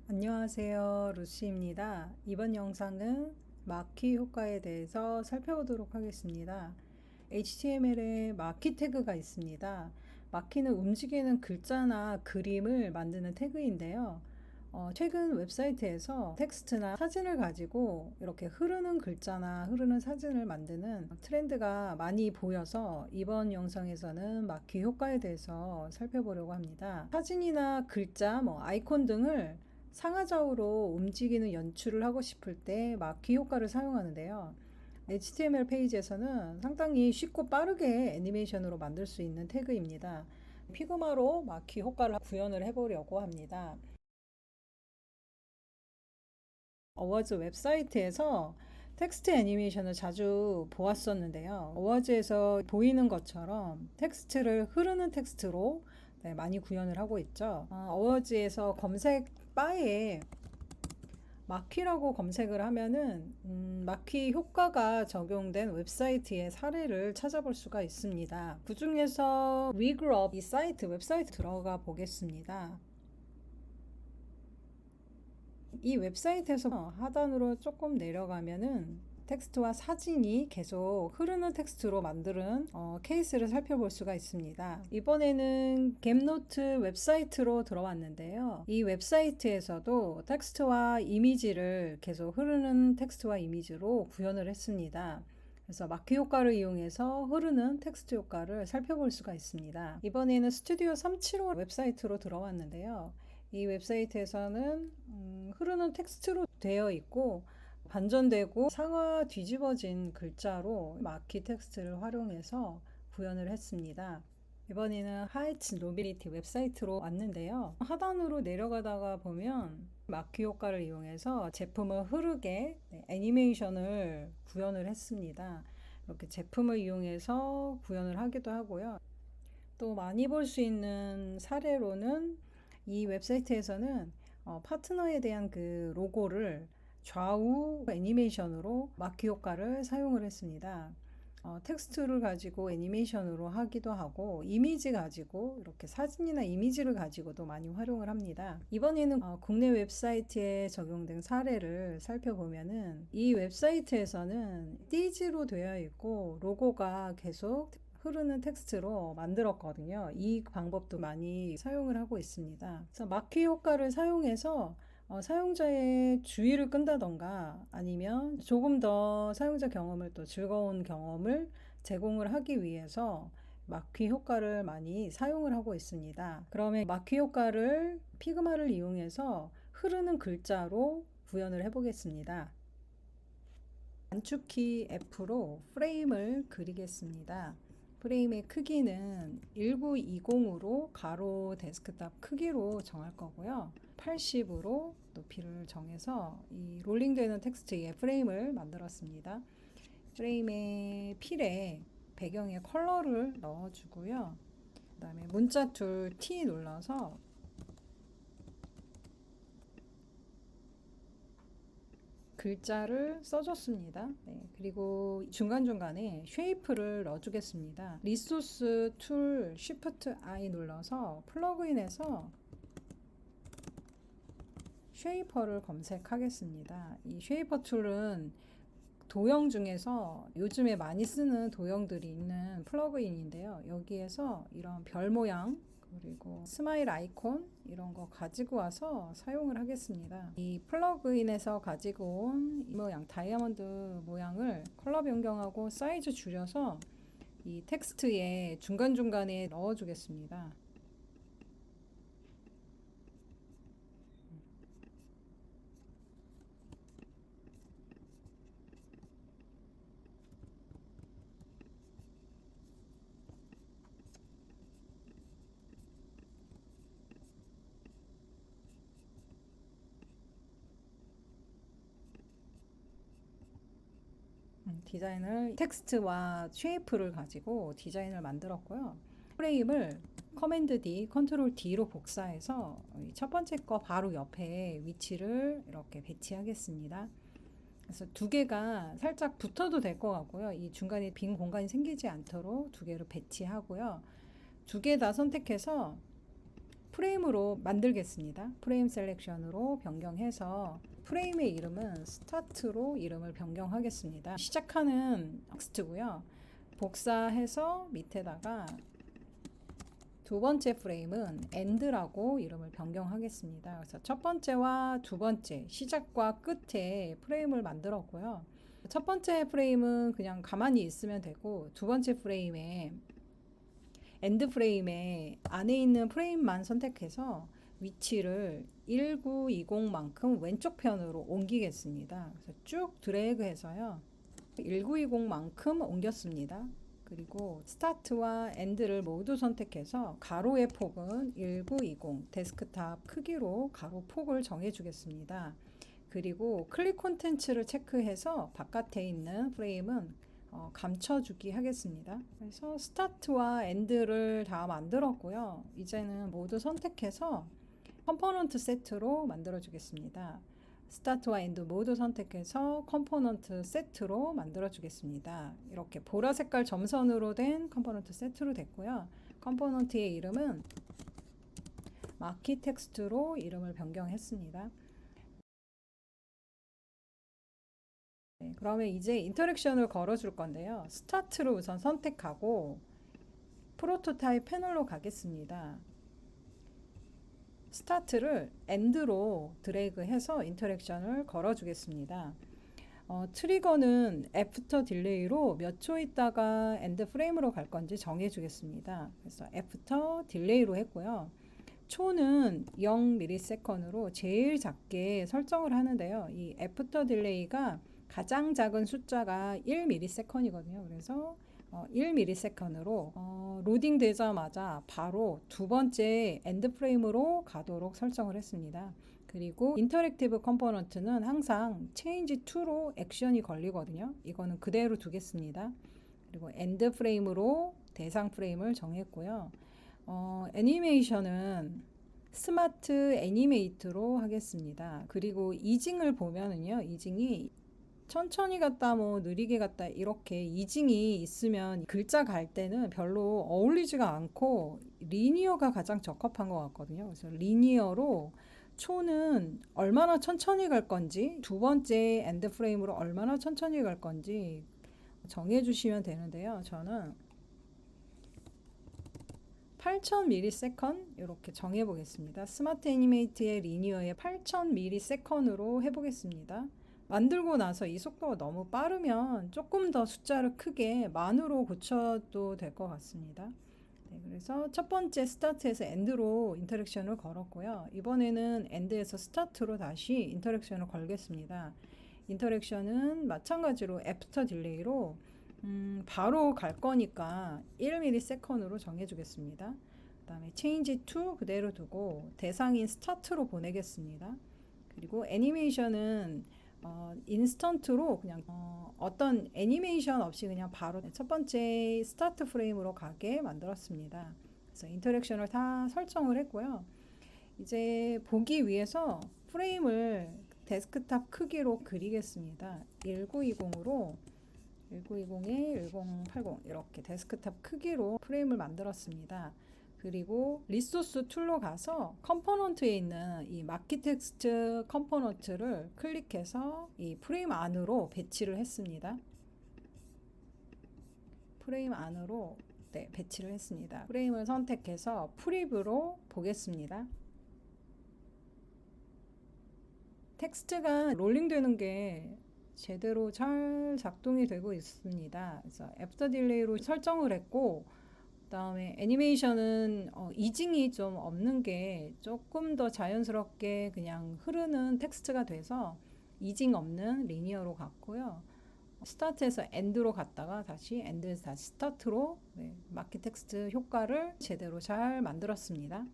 안녕하세요. 루시입니다. 이번 영상은 마키 효과에 대해서 살펴보도록 하겠습니다. HTML에 마키 태그가 있습니다. 마키는 움직이는 글자나 그림을 만드는 태그인데요. 최근 웹사이트에서 텍스트나 사진을 가지고 이렇게 흐르는 글자나 흐르는 사진을 만드는 트렌드가 많이 보여서 이번 영상에서는 마키 효과에 대해서 살펴보려고 합니다. 사진이나 글자, 아이콘 등을 상하좌우로 움직이는 연출을 하고 싶을 때 마키 효과를 사용하는데요. HTML 페이지에서는 상당히 쉽고 빠르게 애니메이션으로 만들 수 있는 태그입니다. 피그마로 마키 효과를 구현을 해보려고 합니다. 어워즈 웹사이트에서 텍스트 애니메이션을 자주 보았었는데요. 어워즈에서 보이는 것처럼 텍스트를 흐르는 텍스트로 많이 구현을 하고 있죠. 어워즈에서 검색 바에 마키라고 검색을 하면은 마키 효과가 적용된 웹사이트의 사례를 찾아볼 수가 있습니다. 그 중에서 위그럽 이 사이트 웹사이트 들어가 보겠습니다. 이 웹사이트에서 하단으로 조금 내려가면은 텍스트와 사진이 계속 흐르는 텍스트로 만드는 케이스를 살펴볼 수가 있습니다. 이번에는 갭노트 웹사이트로 들어왔는데요. 이 웹사이트에서도 텍스트와 이미지를 계속 흐르는 텍스트와 이미지로 구현을 했습니다. 그래서 마키 효과를 이용해서 흐르는 텍스트 효과를 살펴볼 수가 있습니다. 이번에는 스튜디오 375 웹사이트로 들어왔는데요. 이 웹사이트에서는 흐르는 텍스트로 되어 있고 반전되고 상하 뒤집어진 글자로 마키 텍스트를 활용해서 구현을 했습니다. 이번에는 하이츠 노빌리티 웹사이트로 왔는데요. 하단으로 내려가다가 보면 마키 효과를 이용해서 제품을 흐르게 애니메이션을 구현을 했습니다. 이렇게 제품을 이용해서 구현을 하기도 하고요. 또 많이 볼 수 있는 사례로는 이 웹사이트에서는 파트너에 대한 그 로고를 좌우 애니메이션으로 마키 효과를 사용을 했습니다. 텍스트를 가지고 애니메이션으로 하기도 하고 이미지 가지고 이렇게 사진이나 이미지를 가지고도 많이 활용을 합니다. 이번에는 국내 웹사이트에 적용된 사례를 살펴보면은 이 웹사이트에서는 띠지로 되어 있고 로고가 계속 흐르는 텍스트로 만들었거든요. 이 방법도 많이 사용을 하고 있습니다. 그래서 마키 효과를 사용해서 사용자의 주의를 끈다던가 아니면 조금 더 사용자 경험을 또 즐거운 경험을 제공을 하기 위해서 마키 효과를 많이 사용을 하고 있습니다. 그러면 마키 효과를 피그마를 이용해서 흐르는 글자로 구현을 해보겠습니다. 단축키 F로 프레임을 그리겠습니다. 프레임의 크기는 1920으로 가로 데스크탑 크기로 정할 거고요. 80으로 높이를 정해서 이 롤링되는 텍스트의 프레임을 만들었습니다. 프레임의 필에 배경에 컬러를 넣어주고요. 그 다음에 문자 툴 T 눌러서 글자를 써줬습니다. 그리고 중간중간에 쉐이프를 넣어주겠습니다. 리소스 툴 Shift I 눌러서 플러그인에서 쉐이퍼를 검색하겠습니다. 이 쉐이퍼 툴은 도형 중에서 요즘에 많이 쓰는 도형들이 있는 플러그인인데요. 여기에서 이런 별 모양 그리고 스마일 아이콘 이런 거 가지고 와서 사용을 하겠습니다. 이 플러그인에서 가지고 온 이 모양 다이아몬드 모양을 컬러 변경하고 사이즈 줄여서 이 텍스트에 중간중간에 넣어주겠습니다. 디자인을 텍스트와 쉐이프를 가지고 디자인을 만들었고요. 프레임을 커맨드 D, 컨트롤 D로 복사해서 첫 번째 거 바로 옆에 위치를 이렇게 배치하겠습니다. 그래서 두 개가 살짝 붙어도 될 것 같고요. 이 중간에 빈 공간이 생기지 않도록 두 개를 배치하고요. 두 개 다 선택해서 프레임으로 만들겠습니다. 프레임 셀렉션으로 변경해서 프레임의 이름은 스타트로 이름을 변경하겠습니다. 시작하는 텍스트고요. 복사해서 밑에다가 두 번째 프레임은 end라고 이름을 변경하겠습니다. 그래서 첫 번째와 두 번째 시작과 끝에 프레임을 만들었고요. 첫 번째 프레임은 그냥 가만히 있으면 되고 두 번째 프레임에 엔드 프레임에 안에 있는 프레임만 선택해서 위치를 1920만큼 왼쪽 편으로 옮기겠습니다. 그래서 쭉 드래그해서요. 1920만큼 옮겼습니다. 그리고 스타트와 엔드를 모두 선택해서 가로의 폭은 1920 데스크탑 크기로 가로 폭을 정해 주겠습니다. 그리고 클릭 콘텐츠를 체크해서 바깥에 있는 프레임은 감춰주기 하겠습니다. 그래서 스타트와 엔드를 다 만들었고요. 이제는 모두 선택해서 컴포넌트 세트로 만들어 주겠습니다. 스타트와 엔드 모두 선택해서 컴포넌트 세트로 만들어 주겠습니다. 이렇게 보라 색깔 점선으로 된 컴포넌트 세트로 됐고요. 컴포넌트의 이름은 마키 텍스트로 이름을 변경했습니다. 네, 그러면 이제 인터랙션을 걸어줄 건데요. 스타트를 우선 선택하고 프로토타입 패널로 가겠습니다. 스타트를 엔드로 드래그해서 인터랙션을 걸어주겠습니다. 트리거는 애프터 딜레이로 몇 초 있다가 엔드 프레임으로 갈 건지 정해주겠습니다. 그래서 애프터 딜레이로 했고요. 초는 0ms으로 제일 작게 설정을 하는데요. 이 애프터 딜레이가 가장 작은 숫자가 1ms이거든요. 그래서 1ms으로 로딩 되자마자 바로 두 번째 엔드 프레임으로 가도록 설정을 했습니다. 그리고 인터랙티브 컴포넌트는 항상 change to로 액션이 걸리거든요. 이거는 그대로 두겠습니다. 그리고 엔드 프레임으로 대상 프레임을 정했고요. 애니메이션은 스마트 애니메이트로 하겠습니다. 그리고 이징을 보면은요, 이징이 천천히 갔다 뭐 느리게 갔다 이렇게 이징이 있으면 글자 갈 때는 별로 어울리지가 않고 리니어가 가장 적합한 것 같거든요. 그래서 리니어로 초는 얼마나 천천히 갈 건지 두 번째 엔드 프레임으로 얼마나 천천히 갈 건지 정해 주시면 되는데요. 저는 8000ms 이렇게 정해 보겠습니다. 스마트 애니메이트의 리니어에 8000ms으로 해보겠습니다. 만들고 나서 이 속도가 너무 빠르면 조금 더 숫자를 크게 만으로 고쳐도 될 것 같습니다. 네, 그래서 첫 번째 스타트에서 엔드로 인터랙션을 걸었고요. 이번에는 엔드에서 스타트로 다시 인터랙션을 걸겠습니다. 인터랙션은 마찬가지로 애프터 딜레이로 바로 갈 거니까 1ms으로 정해주겠습니다. 그 다음에 change to 그대로 두고 대상인 스타트로 보내겠습니다. 그리고 애니메이션은 인스턴트로 그냥 어떤 애니메이션 없이 그냥 바로 첫 번째 스타트 프레임으로 가게 만들었습니다. 그래서 인터랙션을 다 설정을 했고요. 이제 보기 위해서 프레임을 데스크탑 크기로 그리겠습니다. 1920으로 1920에 1080 이렇게 데스크탑 크기로 프레임을 만들었습니다. 그리고 리소스 툴로 가서 컴포넌트에 있는 이 마키 텍스트 컴포넌트를 클릭해서 이 프레임 안으로 배치를 했습니다. 프레임 안으로 배치를 했습니다. 프레임을 선택해서 프리뷰로 보겠습니다. 텍스트가 롤링 되는 게 제대로 잘 작동이 되고 있습니다. 그래서 애프터 딜레이로 설정을 했고 그다음에 애니메이션은 이징이 좀 없는 게 조금 더 자연스럽게 그냥 흐르는 텍스트가 돼서 이징 없는 리니어로 갔고요. 스타트에서 엔드로 갔다가 다시 엔드에서 다시 스타트로 마키 텍스트 효과를 제대로 잘 만들었습니다.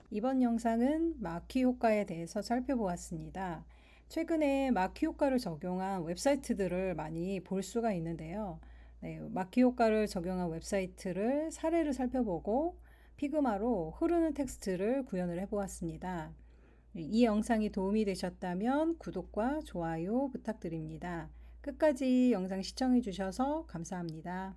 이번 영상은 마키 효과에 대해서 살펴보았습니다. 최근에 마키 효과를 적용한 웹사이트들을 많이 볼 수가 있는데요. 마키 효과를 적용한 웹사이트를 사례를 살펴보고 피그마로 흐르는 텍스트를 구현을 해보았습니다. 이 영상이 도움이 되셨다면 구독과 좋아요 부탁드립니다. 끝까지 영상 시청해 주셔서 감사합니다.